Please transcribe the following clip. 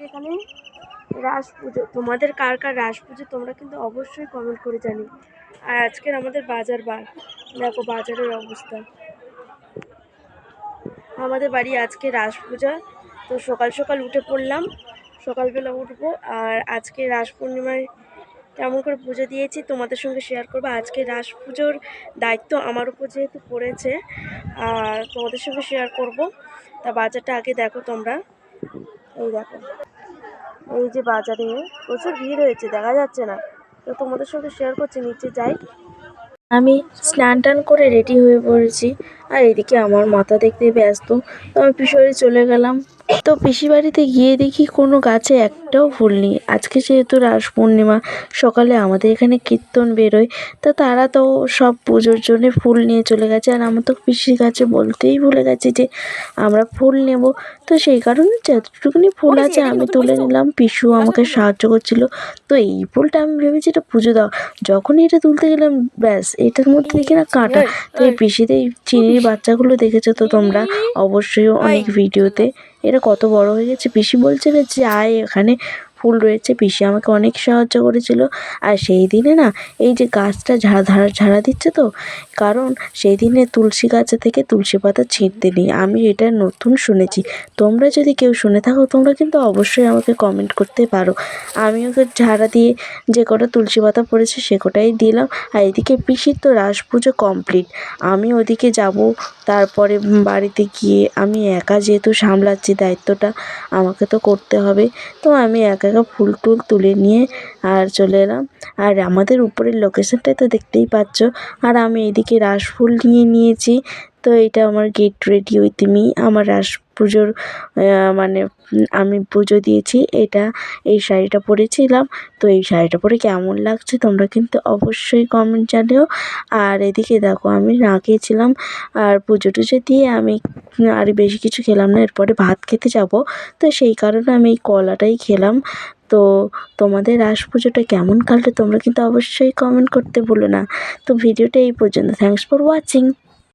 এখানে রাস পুজো। তোমাদের কার কার রাস পুজো তোমরা কিন্তু অবশ্যই কমেন্ট করে জানি। আর আজকের আমাদের বাজার বার, দেখো বাজারের অবস্থা। আমাদের বাড়ি আজকে রাস পূজা, তো সকাল সকাল উঠে পড়লাম, সকালবেলা উঠবো। আর আজকে রাস পূর্ণিমায় কেমন করে পুজো দিয়েছি তোমাদের সঙ্গে শেয়ার করবো। আজকে রাস পুজোর দায়িত্ব আমার উপর যেহেতু পড়েছে, আর তোমাদের সঙ্গে শেয়ার করব। তা বাজারটা আগে দেখো তোমরা, এই দেখো, এই যে বাজারে প্রচুর ভিড় হয়েছে, দেখা যাচ্ছে না, তো তোমাদের সঙ্গে শেয়ার করছি। নিচে যাই, আমি স্নান টান করে রেডি হয়ে পড়েছি। আর এদিকে আমার মাথা দেখতে ব্যস্ত, তো আমি পিছনে চলে গেলাম। তো পিসি বাড়িতে গিয়ে দেখি কোনো গাছে একটাও ফুল নেই। আজকে যেহেতু রাস পূর্ণিমা, সকালে আমাদের এখানে কীর্তন বেরোয়, তা তারা তো সব পুজোর জন্যে ফুল নিয়ে চলে গেছে। আর আমার তো পিসির কাছে বলতেই ভুলে গেছি যে আমরা ফুল নেব। তো সেই কারণে যতটুকুনি ফুল আছে আমি তুলে নিলাম, পিসু আমাকে সাহায্য করছিল। তো এই ফুলটা আমি ভেবেছি এটা পুজো দাও, যখনই এটা তুলতে গেলাম ব্যাস এটার মধ্যে দেখি না কাঁটা। তো এই পিসিতে এই চিনির বাচ্চাগুলো দেখেছো তো তোমরা অবশ্যই অনেক ভিডিওতে, এরা কত বড় হয়ে গেছে। পিসি বলছিল যে আয় এখানে ফুল রয়েছে, পিসি আমাকে অনেক সাহায্য করেছিল। আর সেই দিনে না এই যে গাছটা ঝাড়া দিচ্ছে তো, কারণ সেই দিনে তুলসী গাছে থেকে তুলসী পাতা ছিঁড়তে নেই, আমি এটা নতুন শুনেছি। তোমরা যদি কেউ শুনে থাকো তোমরা কিন্তু অবশ্যই আমাকে কমেন্ট করতে পারো। আমি ওকে ঝাড়া দিয়ে যে কটা তুলসী পাতা পড়েছে সে কটাই দিলাম। আর এদিকে পিসির তো রাস পুজো কমপ্লিট, আমি ওদিকে যাব। তারপরে বাড়িতে গিয়ে আমি একা যেহেতু সামলাচ্ছি দায়িত্বটা, আমাকে তো করতে হবে। তো আমি একা একা ফুল টুল তুলে নিয়ে আর চলে এলাম। আর আমাদের উপরের লোকেশনটাই তো দেখতেই পাচ্ছ। আর আমি এদিকে রাস ফুল নিয়ে নিয়েছি। তো এটা আমার গেট রেডি উইথ মি, আমার রাস পুজোর মানে আমি পুজো দিয়েছি। এই শাড়িটা পরেছিলাম। তো এই শাড়িটা পরে কেমন লাগছে তোমরা কিন্তু অবশ্যই কমেন্ট জানিও। আর এদিকে দেখো আমি না খেয়েছিলাম, আর পুজো টুজো দিয়ে আমি আর বেশি কিছু খেলাম না, এরপরে ভাত খেতে যাব। তো সেই কারণে আমি এই কলাটাই খেলাম। তো তোমাদের রাস পুজোটা কেমন কাটলো তোমরা কিন্তু অবশ্যই কমেন্ট করতে ভুলো না। তো ভিডিওটা এই পর্যন্ত, থ্যাঙ্কস ফর ওয়াচিং।